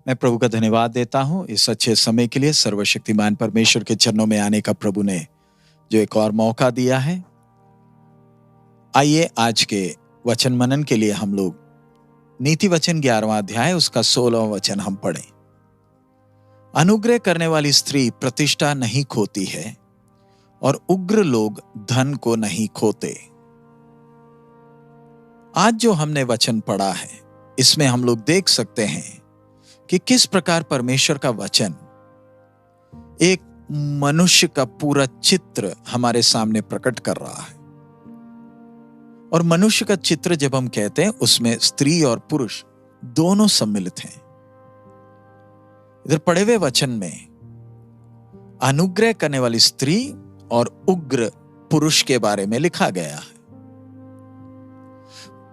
मैं प्रभु का धन्यवाद देता हूँ इस अच्छे समय के लिए। सर्वशक्तिमान परमेश्वर के चरणों में आने का प्रभु ने जो एक और मौका दिया है। आइए आज के वचन मनन के लिए हम लोग नीति वचन 11वां अध्याय उसका 16वां वचन हम पढ़ें। अनुग्रह करने वाली स्त्री प्रतिष्ठा नहीं खोती है और उग्र लोग धन को नहीं खोते। आज जो हमने वचन पढ़ा है इसमें हम लोग देख सकते हैं कि किस प्रकार परमेश्वर का वचन एक मनुष्य का पूरा चित्र हमारे सामने प्रकट कर रहा है। और मनुष्य का चित्र जब हम कहते हैं उसमें स्त्री और पुरुष दोनों सम्मिलित हैं। इधर पढ़े हुए वचन में अनुग्रह करने वाली स्त्री और उग्र पुरुष के बारे में लिखा गया है।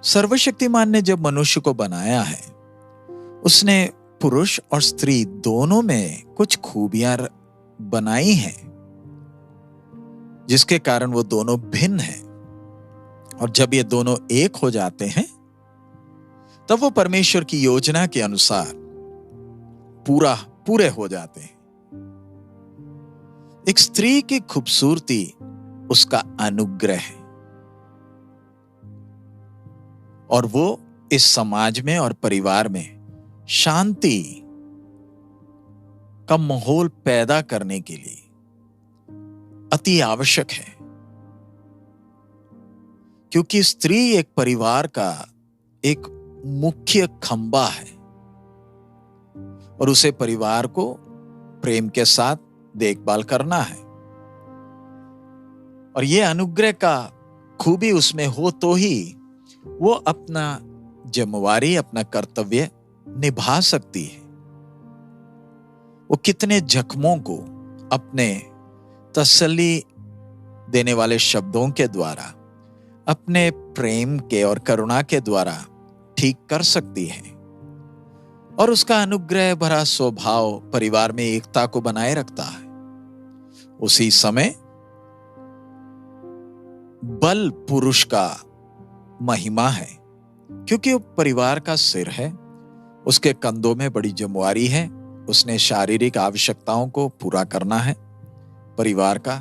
सर्वशक्तिमान ने जब मनुष्य को बनाया है उसने पुरुष और स्त्री दोनों में कुछ खूबियां बनाई हैं जिसके कारण वो दोनों भिन्न हैं। और जब ये दोनों एक हो जाते हैं तब वो परमेश्वर की योजना के अनुसार पूरे हो जाते हैं। एक स्त्री की खूबसूरती उसका अनुग्रह है और वो इस समाज में और परिवार में शांति का माहौल पैदा करने के लिए अति आवश्यक है, क्योंकि स्त्री एक परिवार का एक मुख्य खंबा है और उसे परिवार को प्रेम के साथ देखभाल करना है। और यह अनुग्रह का खूबी उसमें हो तो ही वो अपना जिम्मेवारी, अपना कर्तव्य निभा सकती है। वो कितने जख्मों को अपने तसल्ली देने वाले शब्दों के द्वारा, अपने प्रेम के और करुणा के द्वारा ठीक कर सकती है। और उसका अनुग्रह भरा स्वभाव परिवार में एकता को बनाए रखता है। उसी समय बल पुरुष का महिमा है, क्योंकि वो परिवार का सिर है, उसके कंधों में बड़ी जिम्मेवारी है, उसने शारीरिक आवश्यकताओं को पूरा करना है परिवार का।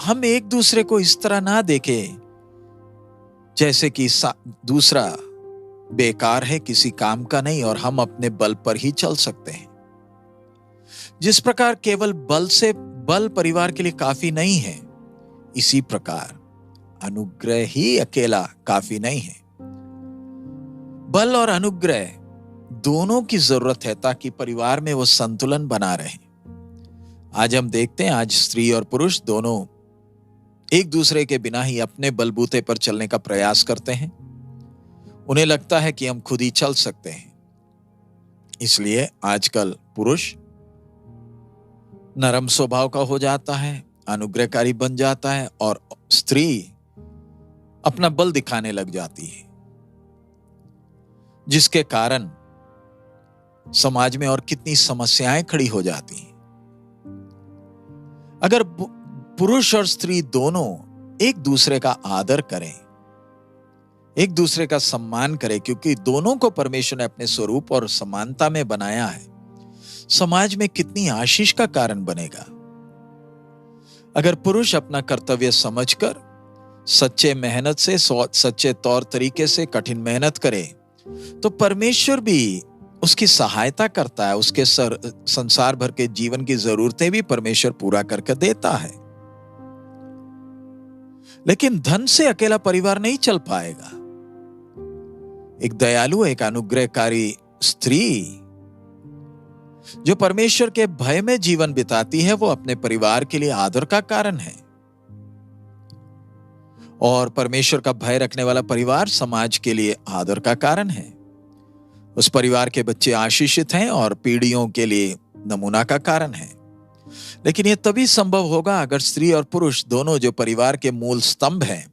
हम एक दूसरे को इस तरह ना देखें जैसे कि दूसरा बेकार है, किसी काम का नहीं और हम अपने बल पर ही चल सकते हैं। जिस प्रकार केवल बल परिवार के लिए काफी नहीं है, इसी प्रकार अनुग्रह ही अकेला काफी नहीं है। बल और अनुग्रह दोनों की जरूरत है ताकि परिवार में वो संतुलन बना रहे। आज हम देखते हैं, आज स्त्री और पुरुष दोनों एक दूसरे के बिना ही अपने बलबूते पर चलने का प्रयास करते हैं। उन्हें लगता है कि हम खुद ही चल सकते हैं। इसलिए आजकल पुरुष नरम स्वभाव का हो जाता है, अनुग्रहकारी बन जाता है और स्त्री अपना बल दिखाने लग जाती है, जिसके कारण समाज में और कितनी समस्याएं खड़ी हो जाती हैं। अगर पुरुष और स्त्री दोनों एक दूसरे का आदर करें, एक दूसरे का सम्मान करें, क्योंकि दोनों को परमेश्वर ने अपने स्वरूप और समानता में बनाया है, समाज में कितनी आशीष का कारण बनेगा। अगर पुरुष अपना कर्तव्य समझकर सच्चे मेहनत से, सच्चे तौर तरीके से कठिन मेहनत करे तो परमेश्वर भी उसकी सहायता करता है। उसके संसार भर के जीवन की जरूरतें भी परमेश्वर पूरा करके देता है। लेकिन धन से अकेला परिवार नहीं चल पाएगा। एक दयालु, एक अनुग्रहकारी स्त्री जो परमेश्वर के भय में जीवन बिताती है, वो अपने परिवार के लिए आदर का कारण है। और परमेश्वर का भय रखने वाला परिवार समाज के लिए आदर का कारण है। उस परिवार के बच्चे आशीषित हैं और पीढ़ियों के लिए नमूना का कारण है। लेकिन यह तभी संभव होगा अगर स्त्री और पुरुष दोनों, जो परिवार के मूल स्तंभ हैं,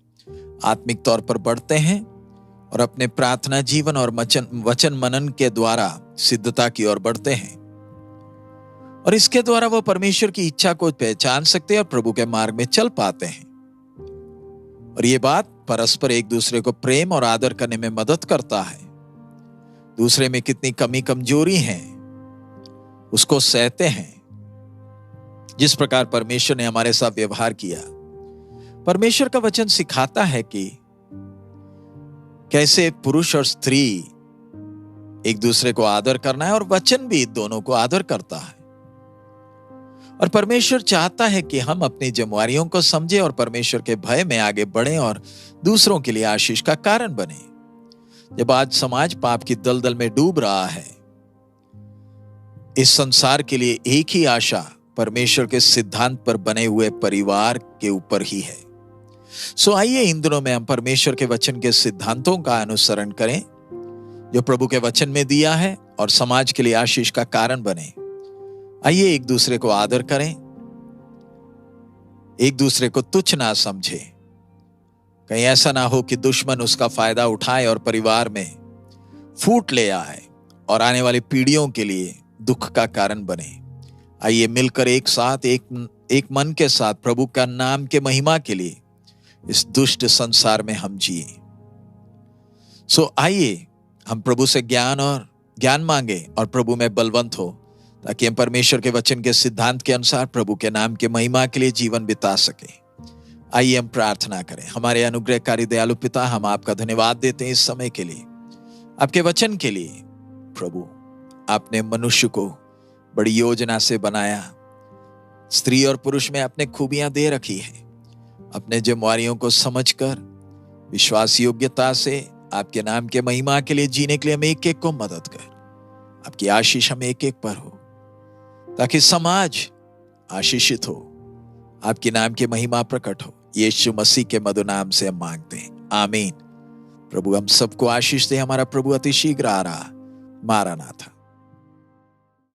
आत्मिक तौर पर बढ़ते हैं और अपने प्रार्थना जीवन और वचन मनन के द्वारा सिद्धता की ओर बढ़ते हैं। और इसके द्वारा वो परमेश्वर की इच्छा को पहचान सकते हैं और प्रभु के मार्ग में चल पाते हैं। और ये बात परस्पर एक दूसरे को प्रेम और आदर करने में मदद करता है। दूसरे में कितनी कमी कमजोरी है, उसको सहते हैं। जिस प्रकार परमेश्वर ने हमारे साथ व्यवहार किया, परमेश्वर का वचन सिखाता है कि कैसे पुरुष और स्त्री एक दूसरे को आदर करना है, और वचन भी दोनों को आदर करता है। और परमेश्वर चाहता है कि हम अपनी जिम्मेवारियों को समझें और परमेश्वर के भय में आगे बढ़ें और दूसरों के लिए आशीष का कारण बने। जब आज समाज पाप की दलदल में डूब रहा है, इस संसार के लिए एक ही आशा परमेश्वर के सिद्धांत पर बने हुए परिवार के ऊपर ही है। सो आइए इन दिनों में हम परमेश्वर के वचन के सिद्धांतों का अनुसरण करें जो प्रभु के वचन में दिया है, और समाज के लिए आशीष का कारण बने। आइए एक दूसरे को आदर करें, एक दूसरे को तुच्छ ना समझे। कहीं ऐसा ना हो कि दुश्मन उसका फायदा उठाए और परिवार में फूट ले आए और आने वाली पीढ़ियों के लिए दुख का कारण बने। आइए मिलकर एक साथ एक मन के साथ प्रभु का नाम के महिमा के लिए इस दुष्ट संसार में हम जिए। सो आइए हम प्रभु से ज्ञान मांगे और प्रभु में बलवंत हो, ताकि हम परमेश्वर के वचन के सिद्धांत के अनुसार प्रभु के नाम के महिमा के लिए जीवन बिता सके। आइए हम प्रार्थना करें। हमारे अनुग्रहकारी दयालु पिता, हम आपका धन्यवाद देते हैं इस समय के लिए, आपके वचन के लिए। प्रभु, आपने मनुष्य को बड़ी योजना से बनाया, स्त्री और पुरुष में अपने खूबियां दे रखी है। अपने जिम्मेवारियों को समझकर विश्वास योग्यता से आपके नाम के महिमा के लिए जीने के लिए हम एक एक को मदद कर। आपकी आशीष हम एक एक पर हो, ताकि समाज आशीषित हो, आपके नाम की महिमा प्रकट हो। यीशु मसीह के मधुर नाम से हम मांगते हैं, आमीन। प्रभु हम सबको आशीष दे। हमारा प्रभु अति शीघ्र आ रहा। मारानाथा।